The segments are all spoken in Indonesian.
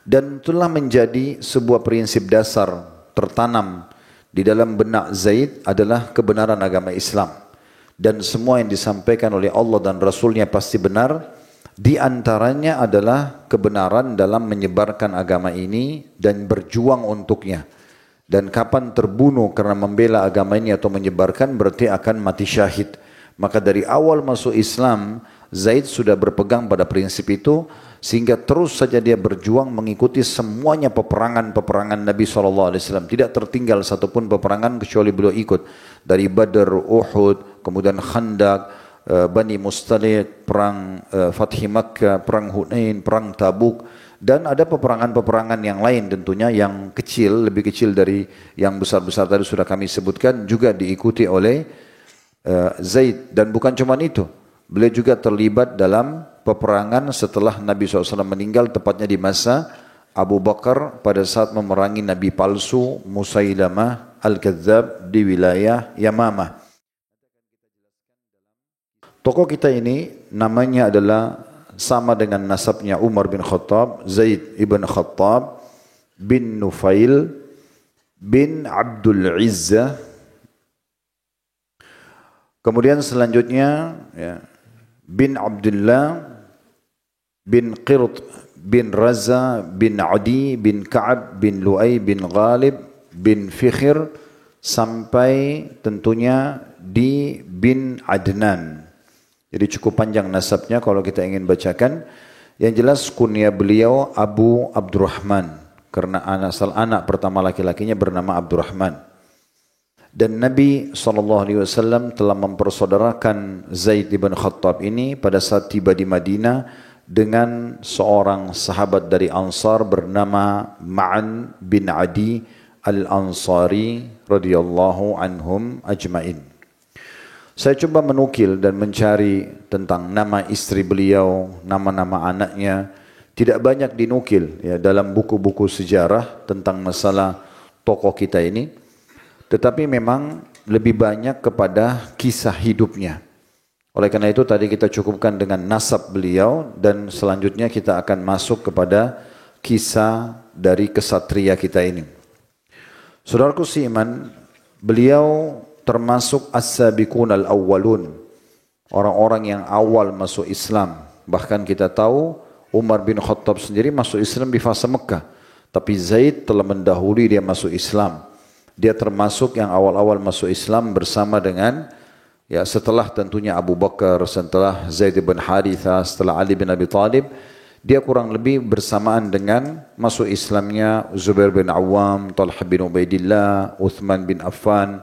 Dan telah menjadi sebuah prinsip dasar tertanam di dalam benak Zaid adalah kebenaran agama Islam. Dan semua yang disampaikan oleh Allah dan Rasulnya pasti benar. Di antaranya adalah kebenaran dalam menyebarkan agama ini dan berjuang untuknya. Dan kapan terbunuh karena membela agama ini atau menyebarkan berarti akan mati syahid. Maka dari awal masuk Islam, Zaid sudah berpegang pada prinsip itu sehingga terus saja dia berjuang mengikuti semuanya peperangan-peperangan Nabi SAW. Tidak tertinggal satupun peperangan kecuali beliau ikut. Dari Badr, Uhud, kemudian Khandaq, Bani Mustalik, perang Fathi Makkah, perang Hunain, perang Tabuk, dan ada peperangan-peperangan yang lain tentunya yang kecil, lebih kecil dari yang besar-besar tadi sudah kami sebutkan juga diikuti oleh Zaid. Dan bukan cuma itu, beliau juga terlibat dalam peperangan setelah Nabi SAW meninggal, tepatnya di masa Abu Bakar pada saat memerangi Nabi palsu Musailamah Al-Kadzab di wilayah Yamamah. Tokoh kita ini namanya adalah sama dengan nasabnya Umar bin Khattab, Zaid ibn Khattab bin Nufail bin Abdul Izzah. Kemudian selanjutnya ya, bin Abdullah bin Qirt bin Raza bin Adi bin Ka'ab bin Lu'ay bin Ghalib bin Fikhir sampai tentunya di bin Adnan. Jadi cukup panjang nasabnya kalau kita ingin bacakan. Yang jelas kunyah beliau Abu Abdurrahman karena asal anak pertama laki-lakinya bernama Abdurrahman. Dan Nabi SAW telah mempersaudarakan Zaid bin Khattab ini pada saat tiba di Madinah dengan seorang sahabat dari Ansar bernama Ma'an bin Adi Al-Ansari radhiyallahu anhum ajmain. Saya coba menukil dan mencari tentang nama istri beliau, nama-nama anaknya. Tidak banyak dinukil ya dalam buku-buku sejarah tentang masalah tokoh kita ini. Tetapi memang lebih banyak kepada kisah hidupnya. Oleh karena itu tadi kita cukupkan dengan nasab beliau dan selanjutnya kita akan masuk kepada kisah dari kesatria kita ini. Saudaraku seiman, beliau termasuk as-sabiqun al-awwalun, orang-orang yang awal masuk Islam. Bahkan kita tahu Umar bin Khattab sendiri masuk Islam di fase Mekah, tapi Zaid telah mendahului dia masuk Islam. Dia termasuk yang awal-awal masuk Islam bersama dengan ya setelah tentunya Abu Bakar, setelah Zaid bin Haritha, setelah Ali bin Abi Thalib. Dia kurang lebih bersamaan dengan masuk Islamnya Zubair bin Awam, Talha bin Ubaidillah, Uthman bin Affan.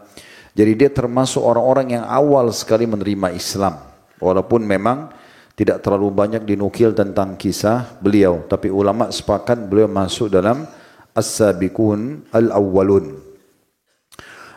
Jadi dia termasuk orang-orang yang awal sekali menerima Islam. Walaupun memang tidak terlalu banyak dinukil tentang kisah beliau. Tapi ulama sepakat beliau masuk dalam as-sabiqun al-awwalun.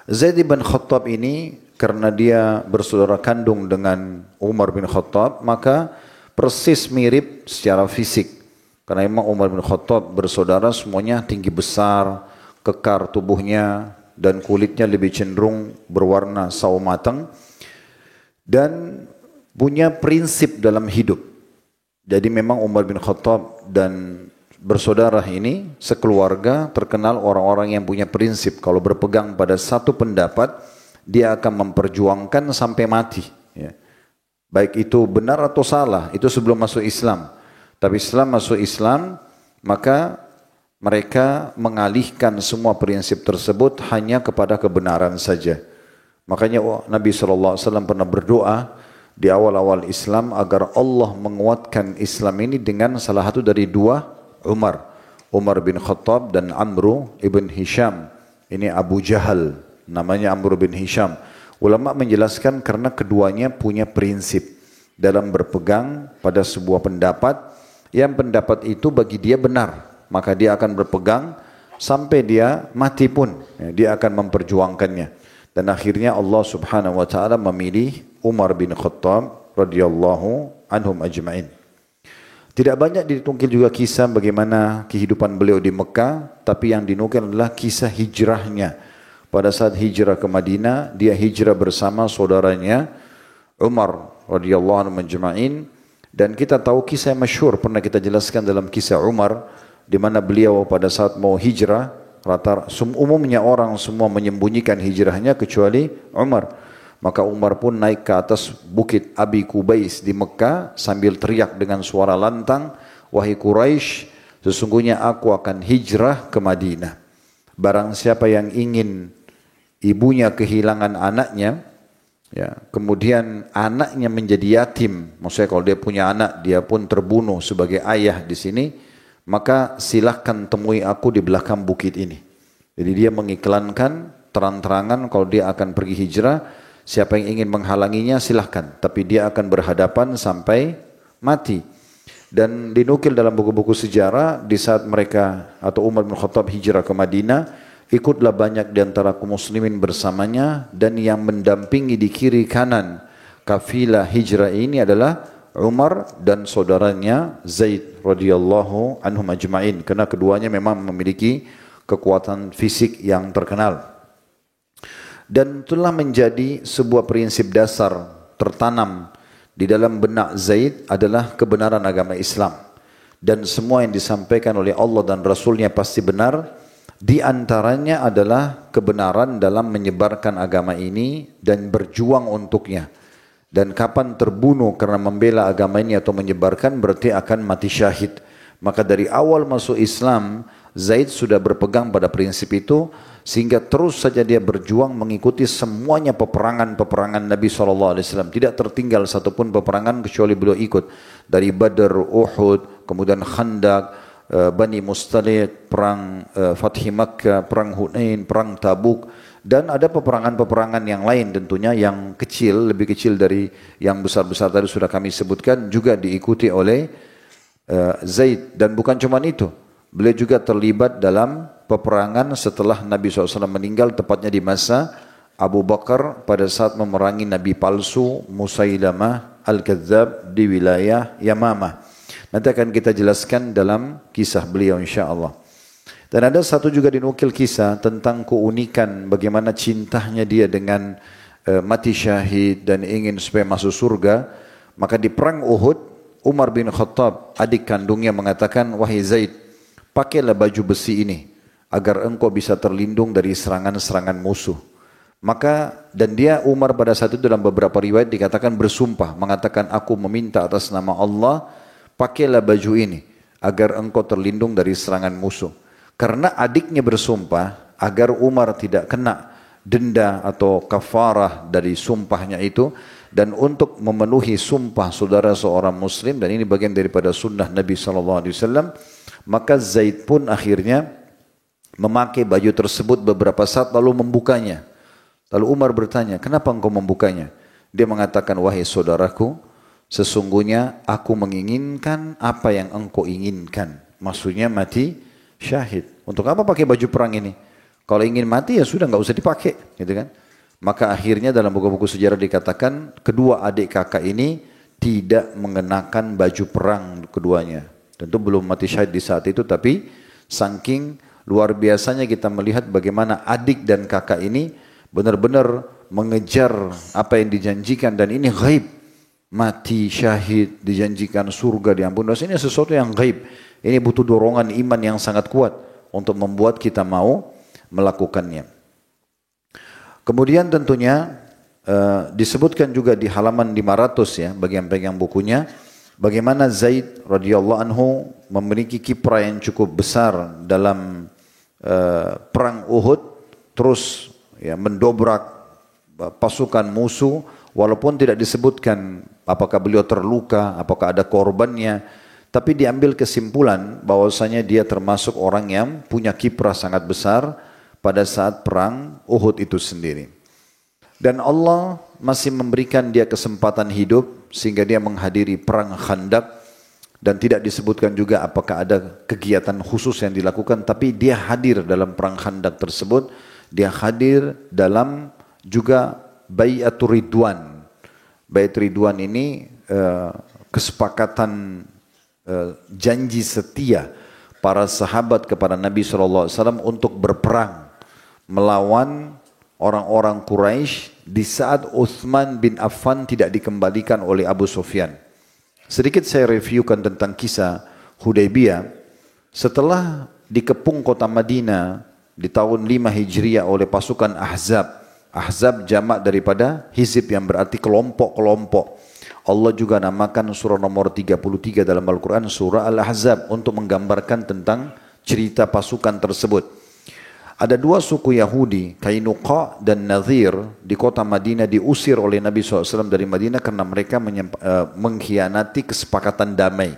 Zaid bin Khattab ini karena dia bersaudara kandung dengan Umar bin Khattab, maka persis mirip secara fisik. Karena memang Umar bin Khattab bersaudara semuanya tinggi besar, kekar tubuhnya, dan kulitnya lebih cenderung berwarna sawo matang dan punya prinsip dalam hidup. Jadi memang Umar bin Khattab dan bersaudara ini sekeluarga terkenal orang-orang yang punya prinsip. Kalau berpegang pada satu pendapat, dia akan memperjuangkan sampai mati. Ya. Baik itu benar atau salah, itu sebelum masuk Islam. Tapi setelah masuk Islam, maka mereka mengalihkan semua prinsip tersebut hanya kepada kebenaran saja. Makanya Nabi SAW pernah berdoa di awal-awal Islam agar Allah menguatkan Islam ini dengan salah satu dari dua Umar. Umar bin Khattab dan Amru ibn Hisham. Ini Abu Jahal, namanya Amru bin Hisham. Ulama menjelaskan karena keduanya punya prinsip dalam berpegang pada sebuah pendapat, yang pendapat itu bagi dia benar. Maka dia akan berpegang sampai dia mati pun, dia akan memperjuangkannya. Dan akhirnya Allah Subhanahu wa taala memilih Umar bin Khattab radhiyallahu anhum ajma'in. Tidak banyak ditungkil juga kisah bagaimana kehidupan beliau di Mekah, tapi yang dinukil adalah kisah hijrahnya. Pada saat hijrah ke Madinah, dia hijrah bersama saudaranya Umar radhiyallahu anhum ajma'in. Dan kita tahu kisah yang masyhur pernah kita jelaskan dalam kisah Umar. di mana beliau pada saat mau hijrah, umumnya orang semua menyembunyikan hijrahnya kecuali Umar. Maka Umar pun naik ke atas bukit Abi Kubais di Mekah sambil teriak dengan suara lantang, "Wahai Quraisy, sesungguhnya aku akan hijrah ke Madinah. Barang siapa yang ingin ibunya kehilangan anaknya, ya, kemudian anaknya menjadi yatim, maksudnya kalau dia punya anak, dia pun terbunuh sebagai ayah di sini, maka silahkan temui aku di belakang bukit ini." Jadi dia mengiklankan terang-terangan kalau dia akan pergi hijrah, siapa yang ingin menghalanginya silahkan, tapi dia akan berhadapan sampai mati. Dan dinukil dalam buku-buku sejarah di saat mereka atau Umar bin Khattab hijrah ke Madinah, ikutlah banyak di antara kaum muslimin bersamanya, dan yang mendampingi di kiri kanan kafilah hijrah ini adalah Umar dan saudaranya Zaid radhiyallahu anhum ajma'in, karena keduanya memang memiliki kekuatan fisik yang terkenal. Dan itulah menjadi sebuah prinsip dasar tertanam di dalam benak Zaid adalah kebenaran agama Islam. Dan semua yang disampaikan oleh Allah dan Rasulnya pasti benar. Di antaranya adalah kebenaran dalam menyebarkan agama ini dan berjuang untuknya. Dan kapan terbunuh karena membela agama ini atau menyebarkan, berarti akan mati syahid. Maka dari awal masuk Islam, Zaid sudah berpegang pada prinsip itu, sehingga terus saja dia berjuang mengikuti semuanya peperangan-peperangan Nabi SAW. Tidak tertinggal satupun peperangan kecuali beliau ikut. Dari Badr, Uhud, kemudian Khandaq, Bani Mustaliq, perang Fathi Makkah, perang Hunain, perang Tabuk, dan ada peperangan-peperangan yang lain tentunya yang kecil, lebih kecil dari yang besar-besar tadi sudah kami sebutkan, juga diikuti oleh Zaid. Dan bukan cuma itu, beliau juga terlibat dalam peperangan setelah Nabi SAW meninggal, tepatnya di masa Abu Bakar pada saat memerangi Nabi palsu Musailamah Al-Kadzab di wilayah Yamamah. Nanti akan kita jelaskan dalam kisah beliau insyaAllah. Dan ada satu juga dinukil kisah tentang keunikan bagaimana cintanya dia dengan mati syahid dan ingin supaya masuk surga. Maka di perang Uhud, Umar bin Khattab, adik kandungnya, mengatakan, "Wahai Zaid, pakailah baju besi ini agar engkau bisa terlindung dari serangan-serangan musuh." Maka, dan dia Umar pada saat itu dalam beberapa riwayat dikatakan bersumpah, mengatakan, "Aku meminta atas nama Allah, pakailah baju ini agar engkau terlindung dari serangan musuh." Karena adiknya bersumpah agar Umar tidak kena denda atau kafarah dari sumpahnya itu, dan untuk memenuhi sumpah saudara seorang muslim, dan ini bagian daripada sunnah Nabi SAW, maka Zaid pun akhirnya memakai baju tersebut beberapa saat lalu membukanya. Lalu Umar bertanya, "Kenapa engkau membukanya?" Dia mengatakan, "Wahai saudaraku, sesungguhnya aku menginginkan apa yang engkau inginkan." Maksudnya mati syahid. Untuk apa pakai baju perang ini? Kalau ingin mati ya sudah, nggak usah dipakai, gitu kan? Maka akhirnya dalam buku-buku sejarah dikatakan kedua adik kakak ini tidak mengenakan baju perang keduanya. Tentu belum mati syahid di saat itu, tapi saking luar biasanya kita melihat bagaimana adik dan kakak ini benar-benar mengejar apa yang dijanjikan, dan ini ghaib. Mati syahid, dijanjikan surga, diampuni dosa, ini sesuatu yang ghaib. Ini butuh dorongan iman yang sangat kuat untuk membuat kita mau melakukannya. Kemudian tentunya disebutkan juga di halaman 500 ya, bagi yang pegang bukunya, bagaimana Zaid radhiyallahu anhu memiliki kiprah yang cukup besar dalam perang Uhud, terus ya mendobrak pasukan musuh, walaupun tidak disebutkan apakah beliau terluka, apakah ada korbannya, tapi diambil kesimpulan bahwasanya dia termasuk orang yang punya kiprah sangat besar pada saat perang Uhud itu sendiri. Dan Allah masih memberikan dia kesempatan hidup sehingga dia menghadiri perang Khandaq, dan tidak disebutkan juga apakah ada kegiatan khusus yang dilakukan, tapi dia hadir dalam perang Khandaq tersebut. Dia hadir dalam juga Bai'atur Ridwan. Bai'at Ridwan ini kesepakatan janji setia para sahabat kepada Nabi SAW untuk berperang melawan orang-orang Quraisy di saat Uthman bin Affan tidak dikembalikan oleh Abu Sufyan. Sedikit saya reviewkan tentang kisah Hudaybiyah. Setelah dikepung kota Madinah di tahun 5 Hijriah oleh pasukan Ahzab. Ahzab jamak daripada hizib yang berarti kelompok-kelompok. Allah juga namakan surah nomor 33 dalam Al-Quran surah Al-Ahzab untuk menggambarkan tentang cerita pasukan tersebut. Ada dua suku Yahudi, Kainuqa dan Nadhir, di kota Madinah diusir oleh Nabi SAW dari Madinah karena mereka mengkhianati kesepakatan damai.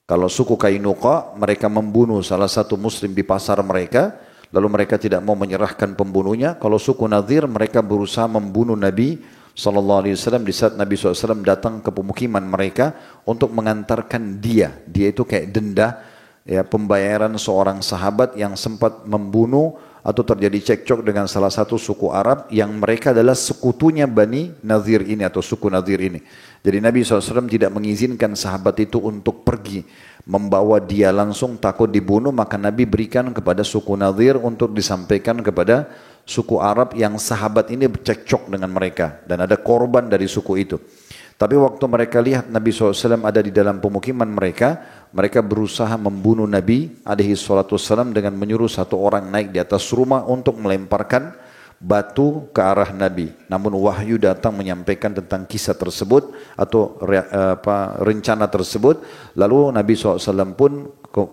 Kalau suku Kainuqa, mereka membunuh salah satu muslim di pasar mereka, lalu mereka tidak mau menyerahkan pembunuhnya. Kalau suku Nadhir, mereka berusaha membunuh Nabi SAW di saat Nabi SAW datang ke pemukiman mereka untuk mengantarkan dia. Dia itu kayak denda, ya, pembayaran seorang sahabat yang sempat membunuh atau terjadi cekcok dengan salah satu suku Arab yang mereka adalah sekutunya Bani Nadhir ini atau suku Nadhir ini. Jadi Nabi SAW tidak mengizinkan sahabat itu untuk pergi membawa dia langsung, takut dibunuh, maka Nabi berikan kepada suku Nadhir untuk disampaikan kepada suku Arab yang sahabat ini bercekcok dengan mereka dan ada korban dari suku itu. Tapi waktu mereka lihat Nabi SAW ada di dalam pemukiman mereka, mereka berusaha membunuh Nabi SAW dengan menyuruh satu orang naik di atas rumah untuk melemparkan batu ke arah Nabi. Namun wahyu datang menyampaikan tentang kisah tersebut atau rencana tersebut. Lalu Nabi SAW pun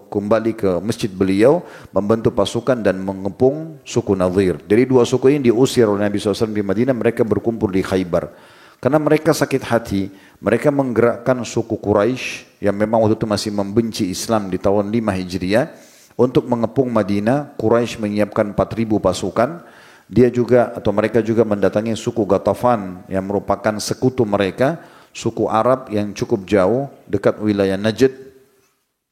kembali ke masjid beliau, membentuk pasukan dan mengepung suku Nadhir. Jadi dua suku ini diusir oleh Nabi SAW di Madinah, mereka berkumpul di Khaybar. Karena mereka sakit hati, mereka menggerakkan suku Quraisy yang memang waktu itu masih membenci Islam di tahun 5 Hijriah untuk mengepung Madinah. Quraisy menyiapkan 4.000 pasukan. Mereka juga mendatangi suku Ghatafan yang merupakan sekutu mereka, suku Arab yang cukup jauh dekat wilayah Najd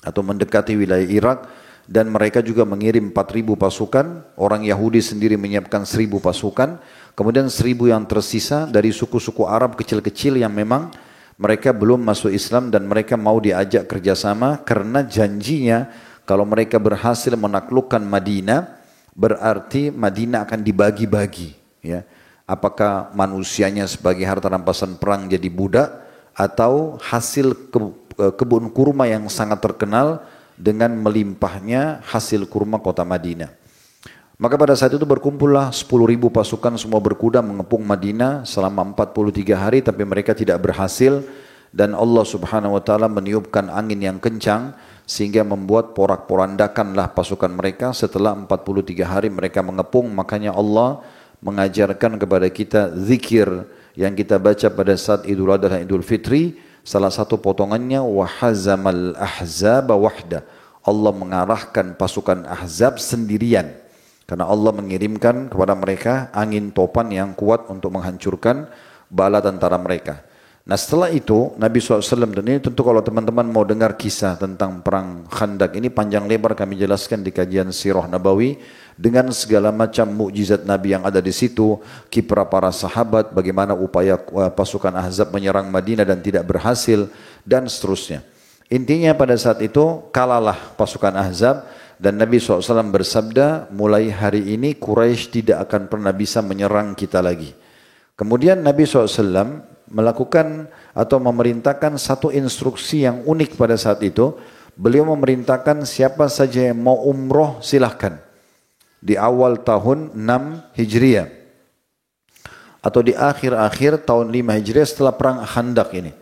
atau mendekati wilayah Irak, dan mereka juga mengirim 4.000 pasukan. Orang Yahudi sendiri menyiapkan 1.000 pasukan. Kemudian 1.000 yang tersisa dari suku-suku Arab kecil-kecil yang memang mereka belum masuk Islam dan mereka mau diajak kerjasama karena janjinya kalau mereka berhasil menaklukkan Madinah berarti Madinah akan dibagi-bagi. Ya. Apakah manusianya sebagai harta rampasan perang jadi budak atau hasil kebun kurma yang sangat terkenal dengan melimpahnya hasil kurma kota Madinah. Maka pada saat itu berkumpullah 10.000 pasukan semua berkuda mengepung Madinah selama 43 hari tapi mereka tidak berhasil dan Allah Subhanahu wa taala meniupkan angin yang kencang sehingga membuat porak-porandakanlah pasukan mereka. Setelah 43 hari mereka mengepung, makanya Allah mengajarkan kepada kita zikir yang kita baca pada saat Idul Adha dan Idul Fitri. Salah satu potongannya wahazamal ahzaba wahda. Allah mengarahkan pasukan Ahzab sendirian. Karena Allah mengirimkan kepada mereka angin topan yang kuat untuk menghancurkan bala tentara mereka. Nah setelah itu Nabi SAW, dan ini tentu kalau teman-teman mau dengar kisah tentang perang Khandak ini panjang lebar kami jelaskan di kajian Sirah Nabawi dengan segala macam mukjizat Nabi yang ada di situ, kiprah para sahabat, bagaimana upaya pasukan Ahzab menyerang Madinah dan tidak berhasil dan seterusnya. Intinya pada saat itu kalahlah pasukan Ahzab. Dan Nabi SAW bersabda, mulai hari ini Quraisy tidak akan pernah bisa menyerang kita lagi. Kemudian Nabi SAW melakukan atau memerintahkan satu instruksi yang unik pada saat itu. Beliau memerintahkan siapa saja yang mau umroh silahkan. Di awal tahun 6 Hijriah. Atau di akhir-akhir tahun 5 Hijriah setelah perang Khandak ini.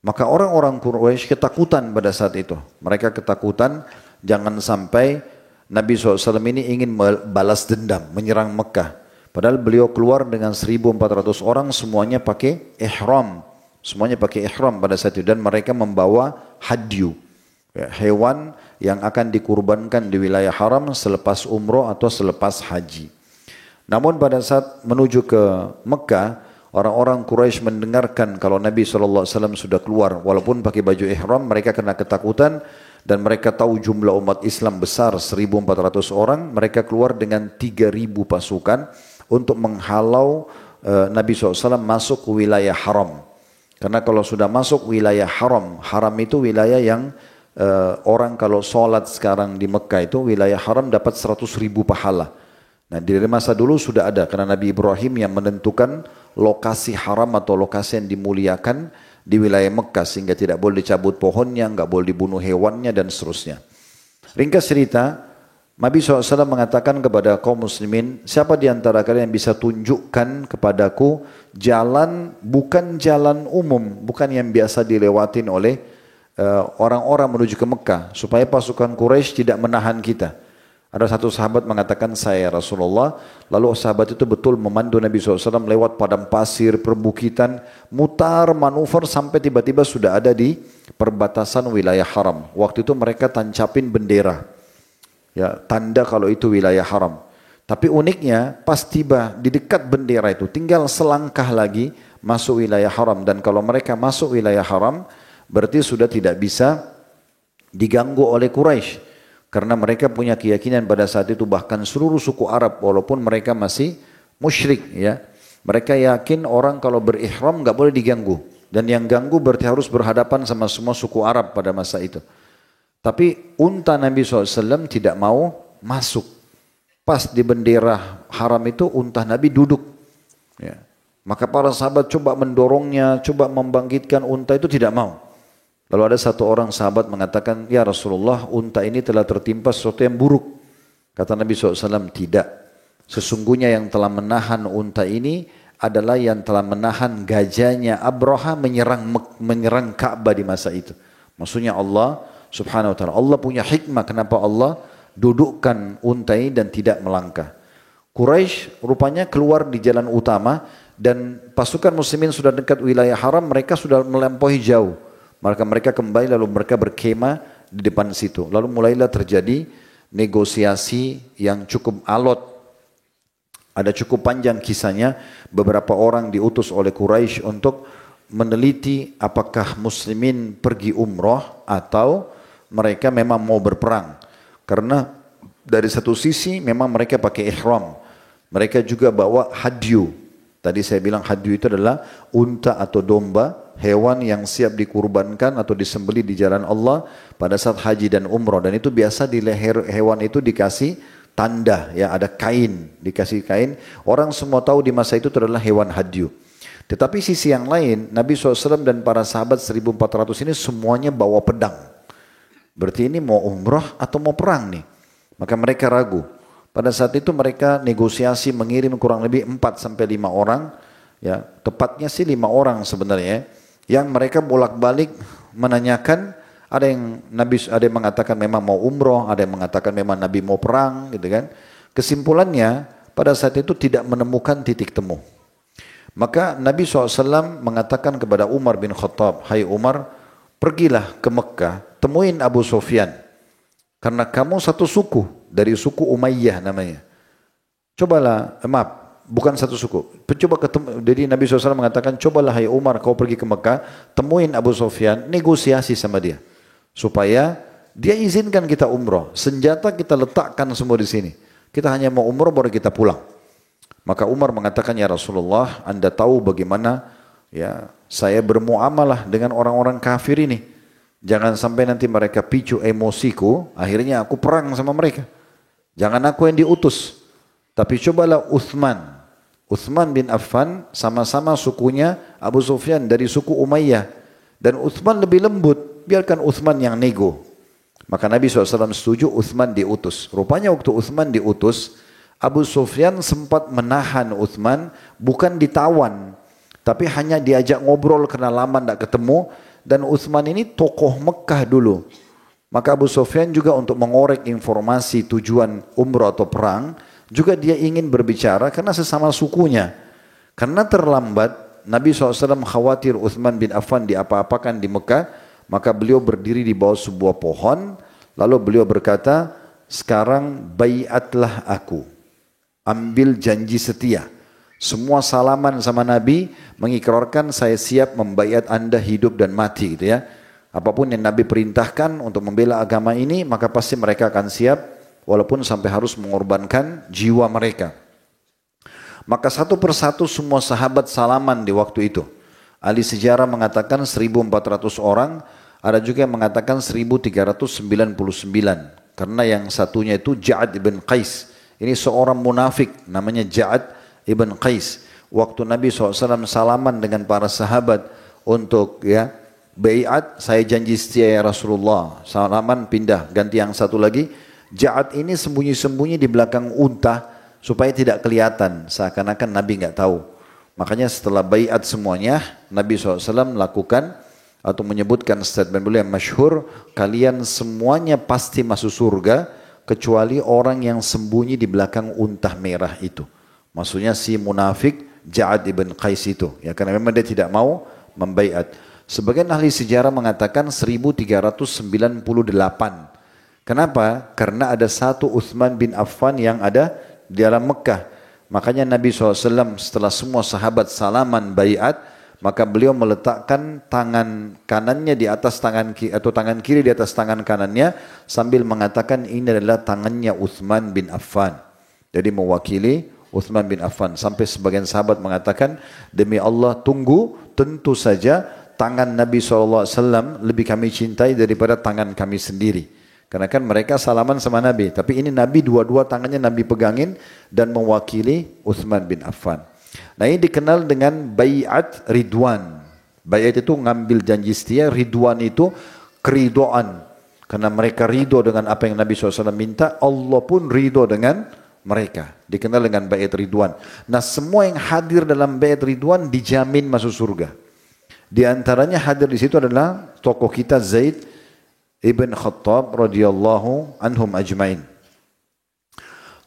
Maka orang-orang Quraisy ketakutan pada saat itu. Mereka ketakutan. Jangan sampai Nabi SAW ini ingin balas dendam, menyerang Mekah. Padahal beliau keluar dengan 1.400 orang, semuanya pakai ihram. Semuanya pakai ihram pada saat itu. Dan mereka membawa hadyu, ya, hewan yang akan dikurbankan di wilayah haram selepas umroh atau selepas haji. Namun pada saat menuju ke Mekah, orang-orang Quraisy mendengarkan kalau Nabi SAW sudah keluar. Walaupun pakai baju ihram, mereka kena ketakutan. Dan mereka tahu jumlah umat Islam besar 1.400 orang, mereka keluar dengan 3.000 pasukan untuk menghalau Nabi SAW masuk ke wilayah haram. Karena kalau sudah masuk wilayah haram, haram itu wilayah yang orang kalau sholat sekarang di Mekah itu wilayah haram dapat 100.000 pahala. Nah dari masa dulu sudah ada, karena Nabi Ibrahim yang menentukan lokasi haram atau lokasi yang dimuliakan di wilayah Mekah sehingga tidak boleh dicabut pohonnya, enggak boleh dibunuh hewannya dan seterusnya. Ringkas cerita, Nabi SAW mengatakan kepada kaum muslimin, siapa di antara kalian yang bisa tunjukkan kepadaku jalan, bukan jalan umum, bukan yang biasa dilewatin oleh orang-orang menuju ke Mekah, supaya pasukan Quraisy tidak menahan kita. Ada satu sahabat mengatakan, saya Rasulullah. Lalu sahabat itu betul memandu Nabi SAW lewat padang pasir, perbukitan, mutar, manuver sampai tiba-tiba sudah ada di perbatasan wilayah haram. Waktu itu mereka tancapin bendera, ya, tanda kalau itu wilayah haram. Tapi uniknya pas tiba di dekat bendera itu tinggal selangkah lagi masuk wilayah haram. Dan kalau mereka masuk wilayah haram berarti sudah tidak bisa diganggu oleh Quraisy. Karena mereka punya keyakinan pada saat itu, bahkan seluruh suku Arab walaupun mereka masih musyrik, ya, mereka yakin orang kalau berihram nggak boleh diganggu, dan yang ganggu berarti harus berhadapan sama semua suku Arab pada masa itu. Tapi unta Nabi SAW tidak mau masuk. Pas di bendera haram itu unta Nabi duduk, ya. Maka para sahabat coba mendorongnya, coba membangkitkan unta, itu tidak mau. Lalu ada satu orang sahabat mengatakan, ya Rasulullah, unta ini telah tertimpa sesuatu yang buruk. Kata Nabi SAW, tidak. Sesungguhnya yang telah menahan unta ini adalah yang telah menahan gajahnya Abraha menyerang Ka'bah di masa itu. Maksudnya Allah subhanahu wa ta'ala. Allah punya hikmah kenapa Allah dudukkan unta ini dan tidak melangkah. Quraisy rupanya keluar di jalan utama dan pasukan muslimin sudah dekat wilayah haram, mereka sudah melampaui jauh. Maka mereka kembali lalu mereka berkemah di depan situ. Lalu mulailah terjadi negosiasi yang cukup alot. Ada cukup panjang kisahnya. Beberapa orang diutus oleh Quraisy untuk meneliti apakah muslimin pergi umroh atau mereka memang mau berperang. Karena dari satu sisi memang mereka pakai ihram. Mereka juga bawa hadyu. Tadi saya bilang hadyu itu adalah unta atau domba, hewan yang siap dikurbankan atau disembelih di jalan Allah pada saat haji dan umrah. Dan itu biasa di leher hewan itu dikasih tanda, ya, ada kain, dikasih kain. Orang semua tahu di masa itu adalah hewan hadyu. Tetapi sisi yang lain, Nabi SAW dan para sahabat 1400 ini semuanya bawa pedang. Berarti ini mau umrah atau mau perang nih? Maka mereka ragu. Pada saat itu mereka negosiasi mengirim kurang lebih 4-5 orang, ya, tepatnya sih 5 orang sebenarnya, yang mereka bolak-balik menanyakan. Ada yang mengatakan memang mau umroh, ada yang mengatakan memang Nabi mau perang, gitu kan. Kesimpulannya pada saat itu tidak menemukan titik temu. Maka Nabi SAW mengatakan kepada Umar bin Khattab, hai Umar, pergilah ke Mekah, temuin Abu Sufyan. Karena kamu satu suku, dari suku Umayyah namanya. Cobalah, bukan satu suku. Coba ketemu, jadi Nabi SAW mengatakan, cobalah hai Umar, kau pergi ke Mekah, temuin Abu Sufyan, negosiasi sama dia. Supaya dia izinkan kita umroh. Senjata kita letakkan semua di sini. Kita hanya mau umroh baru kita pulang. Maka Umar mengatakan, ya Rasulullah, Anda tahu bagaimana, ya, saya bermuamalah dengan orang-orang kafir ini. Jangan sampai nanti mereka picu emosiku, akhirnya aku perang sama mereka. Jangan aku yang diutus. Tapi cobalah Uthman bin Affan, sama-sama sukunya Abu Sufyan dari suku Umayyah. Dan Uthman lebih lembut, biarkan Uthman yang nego. Maka Nabi SAW setuju Uthman diutus. Rupanya waktu Uthman diutus, Abu Sufyan sempat menahan Uthman, bukan ditawan, tapi hanya diajak ngobrol karena lama tidak ketemu. Dan Uthman ini tokoh Mekah dulu. Maka Abu Sufyan juga untuk mengorek informasi tujuan umrah atau perang, juga dia ingin berbicara karena sesama sukunya. Karena terlambat, Nabi SAW khawatir Uthman bin Affan diapa-apakan di Mekah, maka beliau berdiri di bawah sebuah pohon, lalu beliau berkata, sekarang baiatlah aku, ambil janji setia. Semua salaman sama Nabi mengikrarkan saya siap membaiat Anda hidup dan mati, gitu ya. Apapun yang Nabi perintahkan untuk membela agama ini, maka pasti mereka akan siap walaupun sampai harus mengorbankan jiwa mereka. Maka satu persatu semua sahabat salaman di waktu itu. Ahli sejarah mengatakan 1.400 orang, ada juga yang mengatakan 1.399. Karena yang satunya itu Ja'ad ibn Qais. Ini seorang munafik namanya Ja'ad Ibn Qais. Waktu Nabi SAW salaman dengan para sahabat untuk, ya, Bai'at, saya janji setia ya Rasulullah. Salaman pindah, ganti yang satu lagi. Ja'ad ini sembunyi-sembunyi di belakang unta supaya tidak kelihatan, seakan-akan Nabi nggak tahu. Makanya setelah bai'at semuanya, Nabi SAW melakukan atau menyebutkan statement beliau yang masyhur, kalian semuanya pasti masuk surga kecuali orang yang sembunyi di belakang unta merah itu. Maksudnya si munafik Ja'ad ibn Qais itu, ya, karena memang dia tidak mau membaiat. Sebagian ahli sejarah mengatakan 1398. Kenapa? Karena ada satu Uthman bin Affan yang ada di dalam Mekah. Makanya Nabi SAW setelah semua sahabat salaman baiat, maka beliau meletakkan tangan kanannya di atas tangan kiri atau tangan kiri di atas tangan kanannya sambil mengatakan ini adalah tangannya Uthman bin Affan. Jadi mewakili Uthman bin Affan. Sampai sebagian sahabat mengatakan, demi Allah tunggu, tentu saja tangan Nabi SAW lebih kami cintai daripada tangan kami sendiri. Karena kan mereka salaman sama Nabi. Tapi ini Nabi dua-dua tangannya Nabi pegangin dan mewakili Uthman bin Affan. Nah ini dikenal dengan Bai'at Ridwan. Bai'at itu ngambil janji setia, Ridwan itu keridoan. Karena mereka ridho dengan apa yang Nabi SAW minta, Allah pun ridho dengan mereka. Dikenal dengan Bai'at Ridwan. Nah semua yang hadir dalam Bai'at Ridwan dijamin masuk surga. Di antaranya hadir di situ adalah tokoh kita Zaid ibn Khattab radhiyallahu anhum ajmain.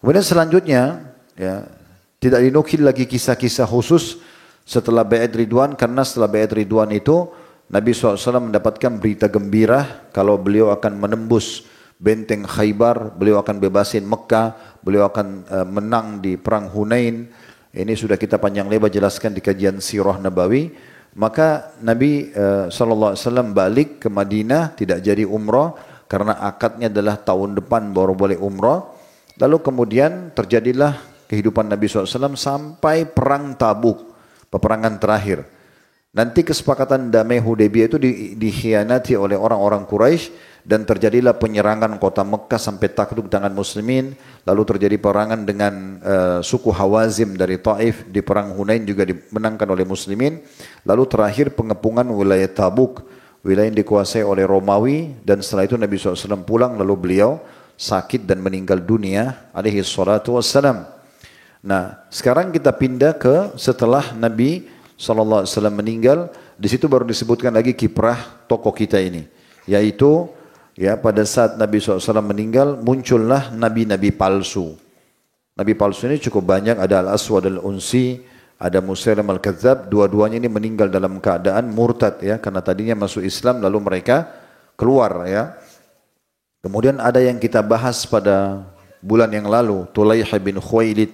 Kemudian selanjutnya, ya, tidak dinukil lagi kisah-kisah khusus setelah Bai'at Ridwan, karena setelah Bai'at Ridwan itu Nabi SAW mendapatkan berita gembira kalau beliau akan menembus benteng Khaybar, beliau akan bebasin Mekah, beliau akan menang di perang Hunain. Ini sudah kita panjang lebar jelaskan di kajian Sirah Nabawi. Maka Nabi SAW balik ke Madinah, tidak jadi umrah karena akadnya adalah tahun depan baru boleh umrah. Lalu kemudian terjadilah kehidupan Nabi SAW sampai perang Tabuk, peperangan terakhir. Nanti kesepakatan damai Hudaybiyah itu dikhianati oleh orang-orang Quraisy dan terjadilah penyerangan kota Mekah sampai takluk tangan muslimin. Lalu terjadi perangan dengan suku Hawazim dari Taif, di perang Hunain juga dimenangkan oleh muslimin. Lalu terakhir pengepungan wilayah Tabuk, wilayah yang dikuasai oleh Romawi, dan setelah itu Nabi SAW pulang lalu beliau sakit dan meninggal dunia alaihi salatu wassalam. Nah, sekarang kita pindah ke setelah Nabi SAW meninggal, di situ baru disebutkan lagi kiprah tokoh kita ini, yaitu ya pada saat Nabi SAW meninggal muncullah nabi-nabi palsu. Nabi palsu ini cukup banyak, ada Al-Aswad Al-Unsi, ada Musailam Al-Kadzab, dua-duanya ini meninggal dalam keadaan murtad ya, karena tadinya masuk Islam lalu mereka keluar ya. Kemudian ada yang kita bahas pada bulan yang lalu, Tulaih bin Khuwailid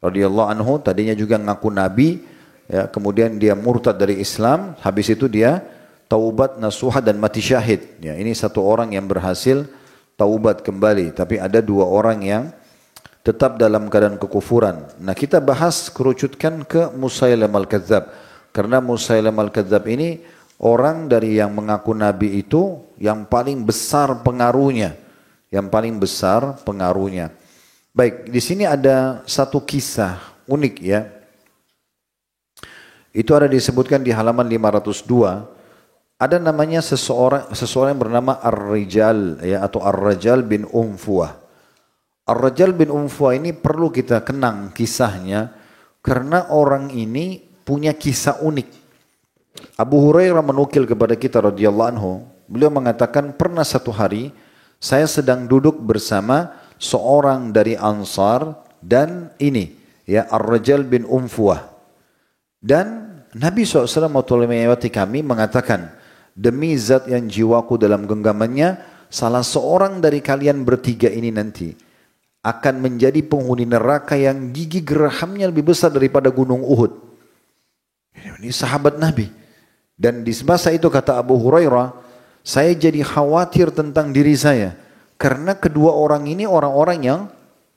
radhiyallahu anhu, tadinya juga ngaku nabi ya, kemudian dia murtad dari Islam, habis itu dia taubat nasuha dan mati syahid ya. Ini satu orang yang berhasil taubat kembali, tapi ada dua orang yang tetap dalam keadaan kekufuran. Nah kita bahas kerucutkan ke Musailam Al-Kadzab, karena Musailam Al-Kadzab ini orang dari yang mengaku nabi itu yang paling besar pengaruhnya, Baik, di sini ada satu kisah unik ya. Itu ada disebutkan di halaman 502. Ada namanya seseorang yang bernama Ar-Rijal ya, atau Ar-Rajal bin Unfuah. Ar-Rajal bin Unfuah ini perlu kita kenang kisahnya karena orang ini punya kisah unik. Abu Hurairah menukil kepada kita radhiyallahu anhu, beliau mengatakan pernah satu hari saya sedang duduk bersama seorang dari Ansar dan ini ya Ar-Rajal bin Unfuah, dan Nabi SAW melewati kami mengatakan, demi zat yang jiwaku dalam genggamannya, salah seorang dari kalian bertiga ini nanti akan menjadi penghuni neraka yang gigi gerahamnya lebih besar daripada gunung Uhud. Ini sahabat Nabi. Dan di masa itu kata Abu Hurairah, saya jadi khawatir tentang diri saya. Karena kedua orang ini orang-orang yang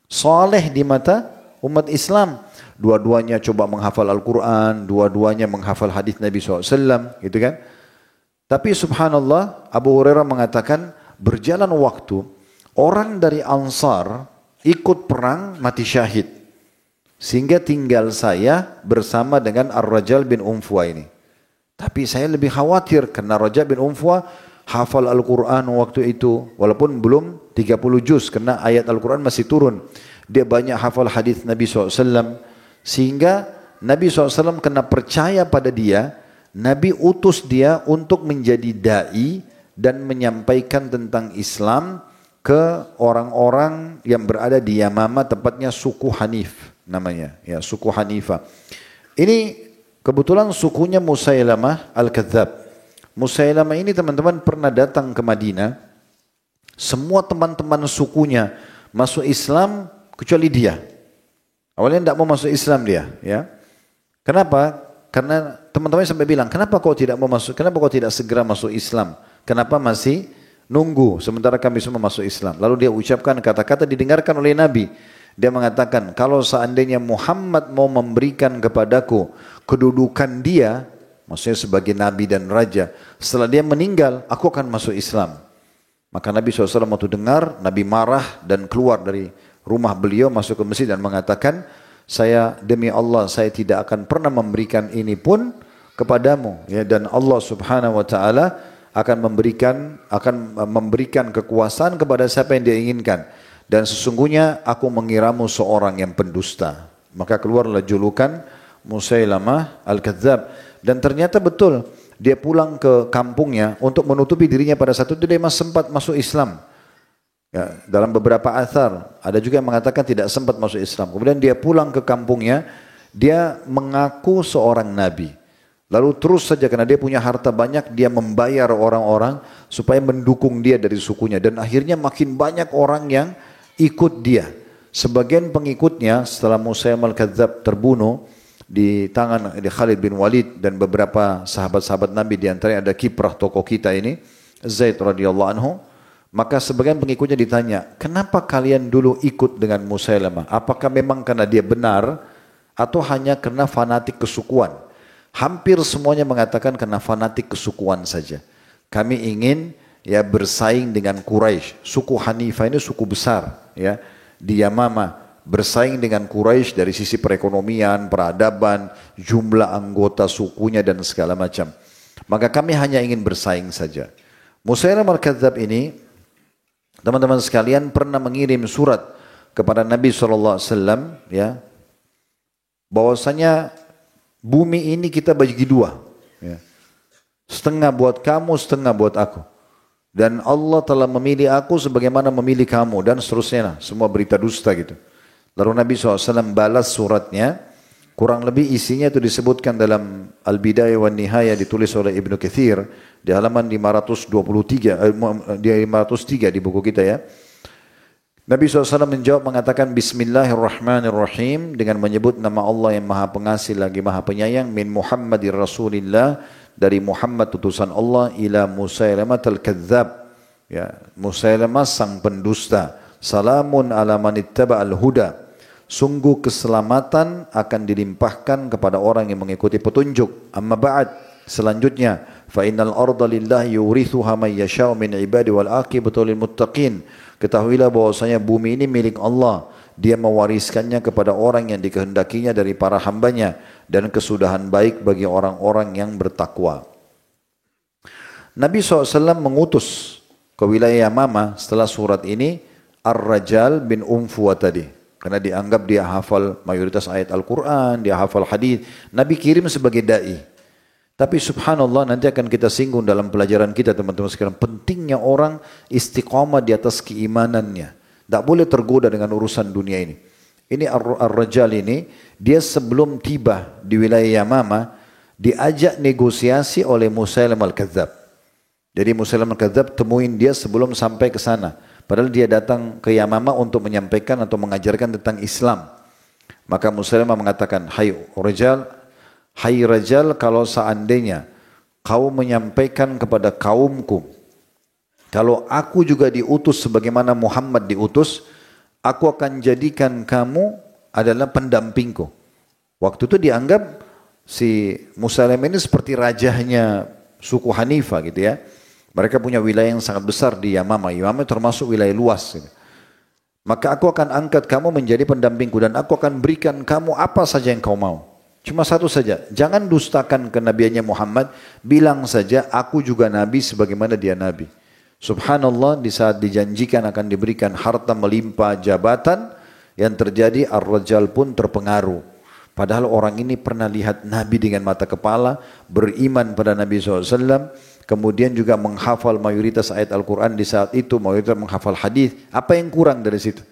saleh di mata umat Islam. Dua-duanya coba menghafal Al-Quran, dua-duanya menghafal hadis Nabi SAW, gitu kan. Tapi subhanallah, Abu Hurairah mengatakan, berjalan waktu, orang dari Ansar ikut perang mati syahid. Sehingga tinggal saya bersama dengan Ar-Rajal bin Unfuah ini. Tapi saya lebih khawatir karena Raja bin Unfuah hafal Al-Quran waktu itu. Walaupun belum 30 juz karena ayat Al-Quran masih turun. Dia banyak hafal hadis Nabi SAW. Sehingga Nabi SAW kena percaya pada dia. Nabi utus dia untuk menjadi da'i dan menyampaikan tentang Islam ke orang-orang yang berada di Yamama, tepatnya suku Hanif namanya. Ya, suku Hanifah. Ini kebetulan sukunya Musailamah Al-Kadzab. Musailamah ini teman-teman pernah datang ke Madinah. Semua teman-teman sukunya masuk Islam kecuali dia. Awalnya tidak mau masuk Islam dia. Ya. Kenapa? Karena teman-teman sampai bilang, kenapa kau tidak mau masuk? Kenapa kau tidak segera masuk Islam? Kenapa masih nunggu sementara kami semua masuk Islam? Lalu dia ucapkan kata-kata didengarkan oleh Nabi. Dia mengatakan, kalau seandainya Muhammad mau memberikan kepadaku kedudukan dia, maksudnya sebagai Nabi dan Raja, setelah dia meninggal, aku akan masuk Islam. Maka Nabi SAW waktu dengar, Nabi marah dan keluar dari rumah beliau, masuk ke masjid dan mengatakan, saya demi Allah, saya tidak akan pernah memberikan ini pun kepadamu. Ya, dan Allah Subhanahu Wa Taala akan memberikan kekuasaan kepada siapa yang dia inginkan. Dan sesungguhnya aku mengiramu seorang yang pendusta. Maka keluarlah julukan Musailamah Al-Kadzab. Dan ternyata betul, dia pulang ke kampungnya untuk menutupi dirinya pada saat itu dia masih sempat masuk Islam. Ya, dalam beberapa athar, ada juga yang mengatakan tidak sempat masuk Islam. Kemudian dia pulang ke kampungnya, dia mengaku seorang Nabi. Lalu terus saja karena dia punya harta banyak, dia membayar orang-orang supaya mendukung dia dari sukunya. Dan akhirnya makin banyak orang yang ikut dia. Sebagian pengikutnya setelah Musailamah Al-Kadzab terbunuh di tangan Khalid bin Walid dan beberapa sahabat-sahabat Nabi, di antaranya ada kiprah tokoh kita ini, Zaid radhiyallahu anhu. Maka sebagian pengikutnya ditanya, kenapa kalian dulu ikut dengan Musailamah? Apakah memang karena dia benar atau hanya karena fanatik kesukuan? Hampir semuanya mengatakan karena fanatik kesukuan saja. Kami ingin ya bersaing dengan Quraisy. Suku Hanifah ini suku besar ya di Yamama, bersaing dengan Quraisy dari sisi perekonomian, peradaban, jumlah anggota sukunya dan segala macam. Maka kami hanya ingin bersaing saja. Musailamah Al-Kadzab ini, teman-teman sekalian, pernah mengirim surat kepada Nabi SAW ya, bahwasanya bumi ini kita bagi dua ya. Setengah buat kamu, setengah buat aku. Dan Allah telah memilih aku sebagaimana memilih kamu, dan seterusnya lah. Semua berita dusta gitu. Lalu Nabi SAW balas suratnya. Kurang lebih isinya itu disebutkan dalam Al-Bidayah wa Nihayah, ditulis oleh Ibnu Katsir di halaman 523 di buku kita ya. Nabi SAW menjawab mengatakan Bismillahirrahmanirrahim, dengan menyebut nama Allah yang Maha Pengasih lagi Maha Penyayang, min Muhammadir Rasulillah, dari Muhammad utusan Allah, ila Musailamah Al-Kadzab, ya, Musailamah sang pendusta. Salamun ala man ittaba'al huda, sungguh keselamatan akan dilimpahkan kepada orang yang mengikuti petunjuk. Amma ba'd, selanjutnya, fa innal arda lillahi yurithuha man yasha'u min ibadi wal aqibatu lil muttaqin. Ketahuilah bahwasanya bumi ini milik Allah. Dia mewariskannya kepada orang yang dikehendakinya dari para hambanya, dan kesudahan baik bagi orang-orang yang bertakwa. Nabi SAW mengutus ke wilayah Yamama setelah surat ini Ar-Rajal bin Unfuah tadi. Karena dianggap dia hafal mayoritas ayat Al-Quran, dia hafal hadis. Nabi kirim sebagai da'i. Tapi subhanallah, nanti akan kita singgung dalam pelajaran kita teman-teman sekalian, pentingnya orang istiqamah di atas keimanannya. Tak boleh tergoda dengan urusan dunia ini. Ini Ar-Rajal ini, dia sebelum tiba di wilayah Yamama, diajak negosiasi oleh Musailamah Al-Kadzab. Jadi Musailamah Al-Kadzab temuin dia sebelum sampai ke sana. Padahal dia datang ke Yamama untuk menyampaikan atau mengajarkan tentang Islam. Maka Musailamah mengatakan, hai Rajal, kalau seandainya kau menyampaikan kepada kaumku, kalau aku juga diutus sebagaimana Muhammad diutus, aku akan jadikan kamu adalah pendampingku. Waktu itu dianggap si Musailamah ini seperti rajahnya suku Hanifah gitu ya. Mereka punya wilayah yang sangat besar di Yamama. Yamama termasuk wilayah luas. Gitu. Maka aku akan angkat kamu menjadi pendampingku dan aku akan berikan kamu apa saja yang kau mau. Cuma satu saja, jangan dustakan kenabiannya Muhammad, bilang saja aku juga nabi sebagaimana dia nabi. Subhanallah, di saat dijanjikan akan diberikan harta melimpah jabatan, yang terjadi Ar-Rajjal pun terpengaruh. Padahal orang ini pernah lihat Nabi dengan mata kepala, beriman pada Nabi SAW, kemudian juga menghafal mayoritas ayat Al-Quran di saat itu, mayoritas menghafal hadis. Apa yang kurang dari situ?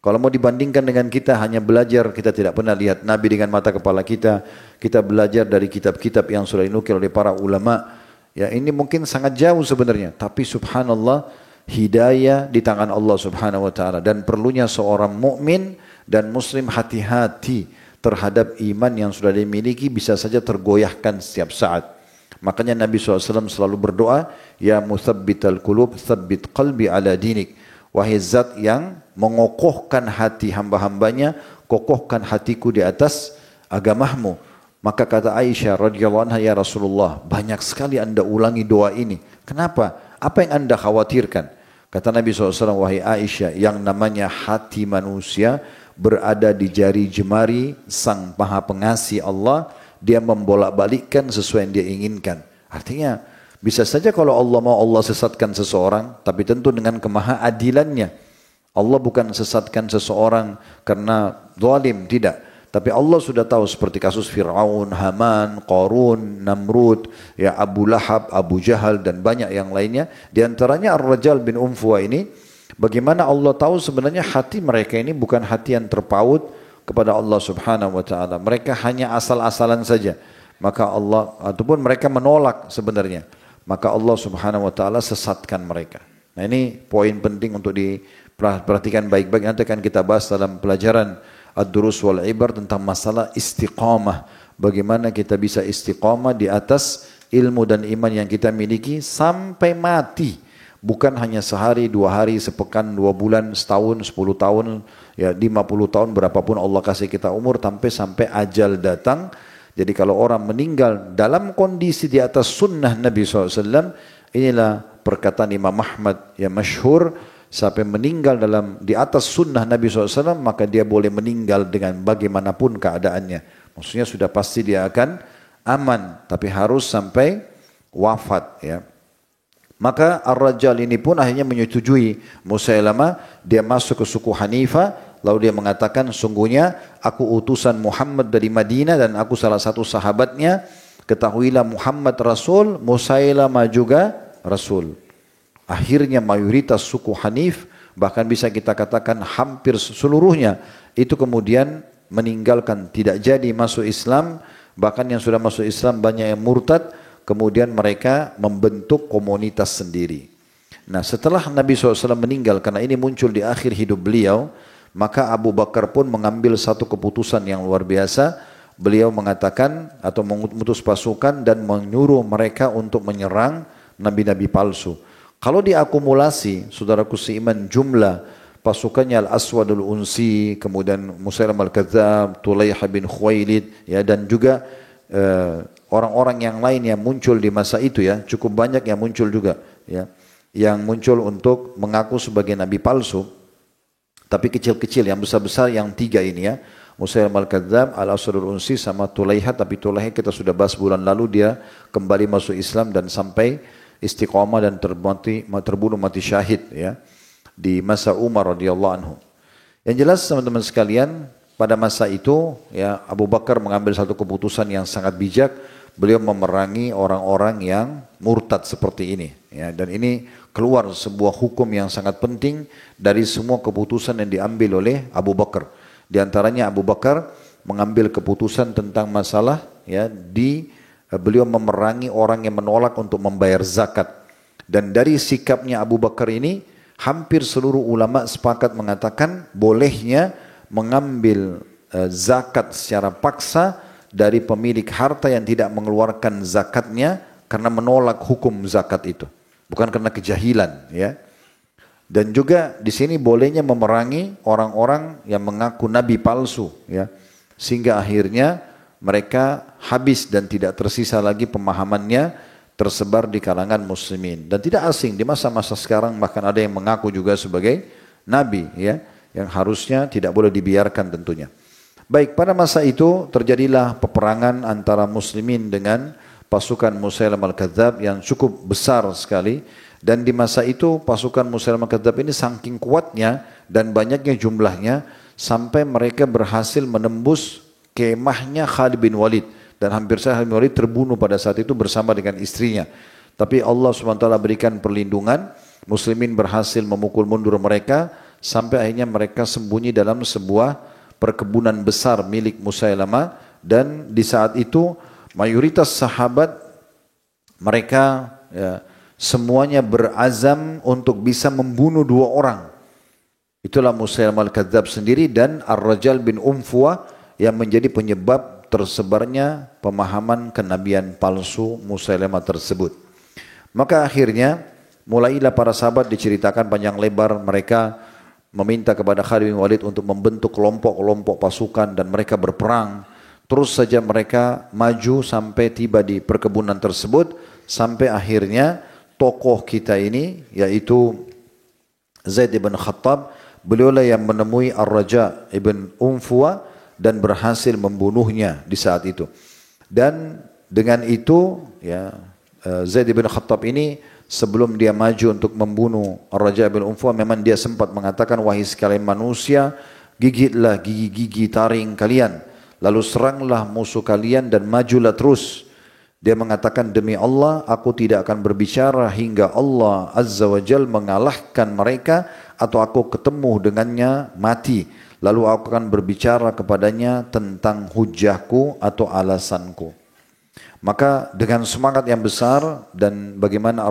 Kalau mau dibandingkan dengan kita hanya belajar, kita tidak pernah lihat Nabi dengan mata kepala kita. Kita belajar dari kitab-kitab yang sudah dinukil oleh para ulama. Ya, ini mungkin sangat jauh sebenarnya. Tapi subhanallah, hidayah di tangan Allah subhanahu wa ta'ala. Dan perlunya seorang mukmin dan muslim hati-hati terhadap iman yang sudah dimiliki, bisa saja tergoyahkan setiap saat. Makanya Nabi SAW selalu berdoa, Ya muthabbital qulub, thabbit qalbi ala dinik. Wahai zat yang mengokohkan hati hamba-hambanya, kokohkan hatiku di atas agamamu. Maka kata Aisyah radhiyallahu anha, ya Rasulullah, banyak sekali anda ulangi doa ini. Kenapa? Apa yang anda khawatirkan? Kata Nabi SAW, wahai Aisyah, yang namanya hati manusia berada di jari jemari Sang Maha Pengasih Allah. Dia membolak-balikkan sesuai yang dia inginkan. Artinya, bisa saja kalau Allah mau, Allah sesatkan seseorang, tapi tentu dengan kemahaadilannya. Allah bukan sesatkan seseorang karena zalim, tidak. Tapi Allah sudah tahu, seperti kasus Fir'aun, Haman, Qarun, Namrud, ya Abu Lahab, Abu Jahal dan banyak yang lainnya. Di antaranya Ar-Rajjal bin Unfuwa ini, bagaimana Allah tahu sebenarnya hati mereka ini bukan hati yang terpaut kepada Allah Subhanahu wa taala. Mereka hanya asal-asalan saja. Maka Allah, ataupun mereka menolak sebenarnya. Maka Allah Subhanahu wa taala sesatkan mereka. Nah, ini poin penting untuk diperhatikan baik-baik. Nanti akan kita bahas dalam pelajaran Ad-Durus wal Ibar tentang masalah istiqamah. Bagaimana kita bisa istiqamah di atas ilmu dan iman yang kita miliki sampai mati. Bukan hanya sehari, 2 hari, sepekan, 2 bulan, setahun, 10 tahun, ya 50 tahun, berapapun Allah kasih kita umur, sampai ajal datang. Jadi kalau orang meninggal dalam kondisi di atas sunnah Nabi SAW, inilah perkataan Imam Ahmad yang masyhur, sampai meninggal di atas sunnah Nabi SAW, maka dia boleh meninggal dengan bagaimanapun keadaannya. Maksudnya sudah pasti dia akan aman, tapi harus sampai wafat, ya. Maka Ar-Rajjal ini pun akhirnya menyetujui Musailamah, dia masuk ke suku Hanifah, lalu dia mengatakan, sungguhnya aku utusan Muhammad dari Madinah dan aku salah satu sahabatnya, ketahuilah Muhammad Rasul, Musailamah juga Rasul. Akhirnya mayoritas suku Hanif, bahkan bisa kita katakan hampir seluruhnya, itu kemudian meninggalkan, tidak jadi masuk Islam. Bahkan yang sudah masuk Islam banyak yang murtad. Kemudian mereka membentuk komunitas sendiri. Nah, setelah Nabi SAW meninggal, karena ini muncul di akhir hidup beliau, maka Abu Bakar pun mengambil satu keputusan yang luar biasa. Beliau mengatakan atau mengutus pasukan dan menyuruh mereka untuk menyerang nabi-nabi palsu. Kalau diakumulasi, saudaraku seiman, jumlah pasukannya Al-Aswadul Unsi, kemudian Musailamah Al-Kadzdzab, Tulayha bin Khuwailid, ya, dan juga orang-orang yang lain yang muncul di masa itu, ya, cukup banyak yang muncul juga, ya, yang muncul untuk mengaku sebagai nabi palsu, tapi kecil-kecil, yang besar-besar yang 3 ini, ya, Musailamah Al-Kadzdzab, Al-Aswadul Unsi sama Tulayha. Tapi Tulayha kita sudah bahas bulan lalu, dia kembali masuk Islam dan sampai istiqamah dan terbunuh mati syahid, ya, di masa Umar radhiyallahu anhu. Yang jelas teman-teman sekalian, pada masa itu, ya, Abu Bakar mengambil satu keputusan yang sangat bijak. Beliau memerangi orang-orang yang murtad seperti ini, ya, dan ini keluar sebuah hukum yang sangat penting dari semua keputusan yang diambil oleh Abu Bakar. Di antaranya Abu Bakar mengambil keputusan tentang masalah, ya, beliau memerangi orang yang menolak untuk membayar zakat. Dan dari sikapnya Abu Bakar ini, hampir seluruh ulama sepakat mengatakan bolehnya mengambil zakat secara paksa dari pemilik harta yang tidak mengeluarkan zakatnya karena menolak hukum zakat itu, bukan karena kejahilan, ya. Dan juga di sini bolehnya memerangi orang-orang yang mengaku nabi palsu, ya, sehingga akhirnya mereka habis dan tidak tersisa lagi pemahamannya, tersebar di kalangan muslimin. Dan tidak asing di masa-masa sekarang, bahkan ada yang mengaku juga sebagai nabi, ya, yang harusnya tidak boleh dibiarkan tentunya. Baik, pada masa itu terjadilah peperangan antara muslimin dengan pasukan Musailamah al-Kadzab yang cukup besar sekali. Dan di masa itu pasukan Musailamah al-Kadzab ini saking kuatnya dan banyaknya jumlahnya sampai mereka berhasil menembus kemahnya Khalid bin Walid. Dan hampir saja Khalid bin Walid terbunuh pada saat itu bersama dengan istrinya. Tapi Allah SWT berikan perlindungan, muslimin berhasil memukul mundur mereka sampai akhirnya mereka sembunyi dalam sebuah perkebunan besar milik Musailamah. Dan di saat itu mayoritas sahabat mereka semuanya berazam untuk bisa membunuh 2 orang. Itulah Musailamah al-Kadzab sendiri dan Ar-Rajal bin Unfuwa yang menjadi penyebab tersebarnya pemahaman kenabian palsu Musailamah tersebut. Maka akhirnya mulailah para sahabat diceritakan panjang lebar, mereka meminta kepada Khalid bin Walid untuk membentuk kelompok-kelompok pasukan dan mereka berperang. Terus saja mereka maju sampai tiba di perkebunan tersebut, sampai akhirnya tokoh kita ini yaitu Zaid bin Khattab, beliaulah yang menemui Ar-Raja ibn Unfuwa dan berhasil membunuhnya di saat itu. Dan dengan itu Zaid bin Khattab ini sebelum dia maju untuk membunuh Ar-Raja bin Unfuwa, memang dia sempat mengatakan, wahai sekalian manusia, gigitlah gigi-gigi taring kalian, lalu seranglah musuh kalian dan majulah terus. Dia mengatakan, demi Allah aku tidak akan berbicara hingga Allah Azza wa Jal mengalahkan mereka atau aku ketemu dengannya mati. Lalu aku akan berbicara kepadanya tentang hujahku atau alasanku. Maka dengan semangat yang besar dan bagaimana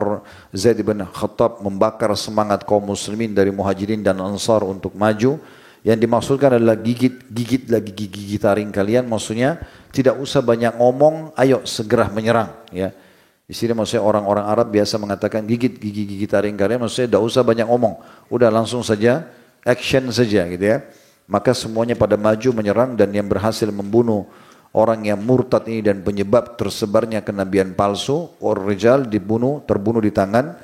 Zaid bin Khattab membakar semangat kaum muslimin dari muhajirin dan ansar untuk maju, yang dimaksudkan adalah gigit lagi gigi taring kalian, maksudnya tidak usah banyak ngomong, ayo segera menyerang. Ya, di sini maksudnya orang-orang Arab biasa mengatakan gigit gigi taring kalian, maksudnya tidak usah banyak ngomong, udah langsung saja action saja gitu ya. Maka semuanya pada maju menyerang dan yang berhasil membunuh orang yang murtad ini dan penyebab tersebarnya kenabian palsu, Ar-Rijal terbunuh di tangan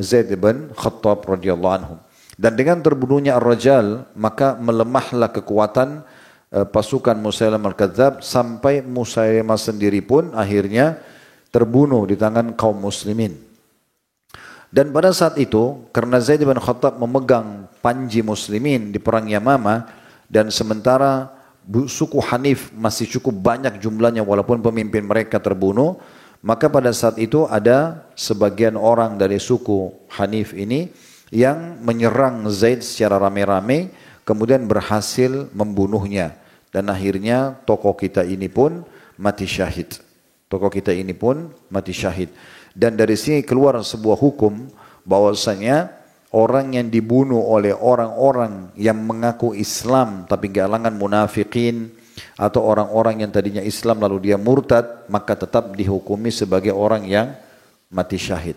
Zaid bin Khattab radhiyallahu anhu. Dan dengan terbunuhnya Ar-Rajal, maka melemahlah kekuatan pasukan Musailamah al-Kadzab sampai Musailamah sendiri pun akhirnya terbunuh di tangan kaum muslimin. Dan pada saat itu, karena Zaid bin Khattab memegang panji muslimin di perang Yamamah, dan sementara suku Hanif masih cukup banyak jumlahnya walaupun pemimpin mereka terbunuh, maka pada saat itu ada sebagian orang dari suku Hanif ini yang menyerang Zaid secara rame-rame, kemudian berhasil membunuhnya. Dan akhirnya tokoh kita ini pun mati syahid. Dan dari sini keluar sebuah hukum bahwasanya orang yang dibunuh oleh orang-orang yang mengaku Islam tapi kalangan munafikin atau orang-orang yang tadinya Islam lalu dia murtad, maka tetap dihukumi sebagai orang yang mati syahid,